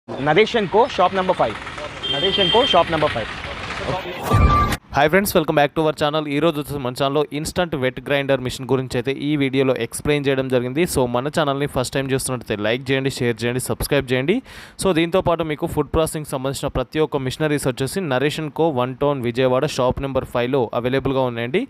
Naresh & Co. shop number 5. Naresh & Co. shop number 5. Hi friends, welcome back to our channel. ఈరోజు వచ్చేసి మన ఛానల్లో instant wet grinder machine గురించి అయితే ఈ వీడియోలో ఎక్స్ప్లెయిన్ చేయడం జరిగింది. సో మన ఛానల్ని ఫస్ట్ టైం చూస్తున్నట్టయితే లైక్ చేయండి, షేర్ చేయండి, సబ్స్క్రైబ్ చేయండి. సో దీంతోపాటు మీకు ఫుడ్ ప్రాసెసింగ్ సంబంధించిన ప్రతి ఒక్క మిషనరీస్ వచ్చేసి నరేష్ & కో 1 టౌన్ విజయవాడ షాప్ నెంబర్ 5లో అవైలబుల్గా ఉన్నాయండి.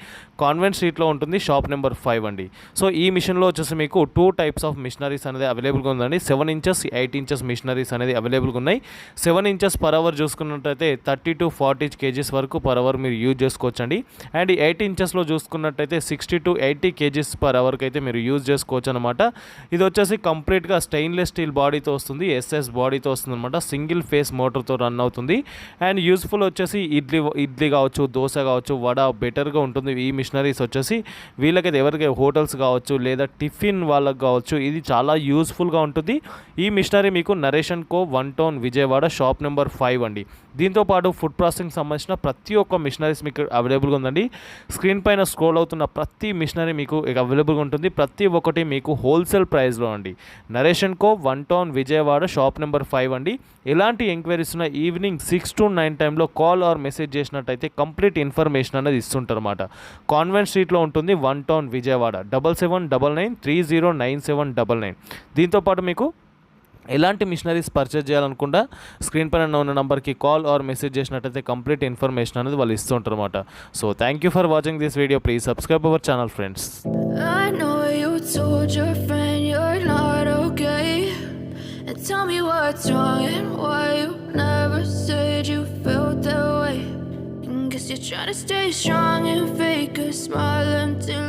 కాన్వెంట్ స్ట్రీట్లో ఉంటుంది, షాప్ నెంబర్ 5 అండి. సో ఈ మిషన్లో వచ్చేసి మీకు 2 టైప్స్ ఆఫ్ మిషనరీస్ అనేది అవైలబుల్గా ఉందండి. 7 ఇంచెస్ 8 ఇంచెస్ మిషనరీస్ అనేది అవైలబుల్గా ఉన్నాయి. 7 ఇంచెస్ పర్ అవర్ చూసుకున్నట్టయితే 30 to 40 kgs వరకు పర్ అవర్ మీరు యూజ్ చేసుకోవచ్చండి. అండ్ 8 ఇంచెస్లో చూసుకున్నట్టయితే 60 to 80 kgs పర్ అవర్కి అయితే మీరు యూజ్ చేసుకోవచ్చు అనమాట. ఇది వచ్చేసి కంప్లీట్గా స్టెయిన్లెస్ స్టీల్ బాడీతో వస్తుంది, ఎస్ఎస్ బాడీతో వస్తుంది అనమాట. సింగిల్ ఫేస్ మోటార్తో రన్ అవుతుంది. అండ్ యూజ్ఫుల్ వచ్చేసి ఇడ్లీ కావచ్చు, దోశ కావచ్చు, వడ బెటర్గా ఉంటుంది. ఈ మిషనరీస్ వచ్చేసి వీళ్ళకైతే ఎవరికి హోటల్స్ కావచ్చు లేదా టిఫిన్ వాళ్ళకి కావచ్చు, ఇది చాలా యూజ్ఫుల్గా ఉంటుంది. ఈ మిషనరీ మీకు నరేష్ & కో 1 టౌన్ విజయవాడ షాప్ నెంబర్ 5 అండి. దీంతోపాటు ఫుడ్ ప్రాసెసింగ్ సంబంధించిన ప్రతి ఒక్క మిషనరీస్ మీకు అవైలబుల్గా ఉందండి. స్క్రీన్ పైన స్క్రోల్ అవుతున్న ప్రతి మిషనరీ మీకు అవైలబుల్గా ఉంటుంది. ప్రతి ఒక్కటి మీకు హోల్సేల్ ప్రైస్లో అండి. నరేష్ & కో 1 టౌన్ విజయవాడ షాప్ నెంబర్ 5 అండి. ఎలాంటి ఎంక్వైరీస్ ఉన్న ఈవినింగ్ 6 to 9 టైంలో కాల్ ఆర్ మెసేజ్ చేసినట్టయితే కంప్లీట్ ఇన్ఫర్మేషన్ అనేది ఇస్తుంటారు అనమాట. కాన్వెంట్ స్ట్రీట్లో ఉంటుంది, 1 టౌన్ విజయవాడ. 7799309799. దీంతోపాటు మీకు ఎలాంటి మిషనరీస్ పర్చేజ్ చేయాలనుకుంటా స్క్రీన్ పైన ఉన్న నెంబర్కి కాల్ ఆర్ మెసేజ్ చేసినట్టయితే కంప్లీట్ ఇన్ఫర్మేషన్ అనేది వాళ్ళు ఇస్తుంటారు అనమాట. So thank you for watching this video. Please subscribe our channel friends. I know you told your friend you're not okay, and tell me what's wrong and why you never said you felt that way. And guess you're trying to stay strong and fake a smile until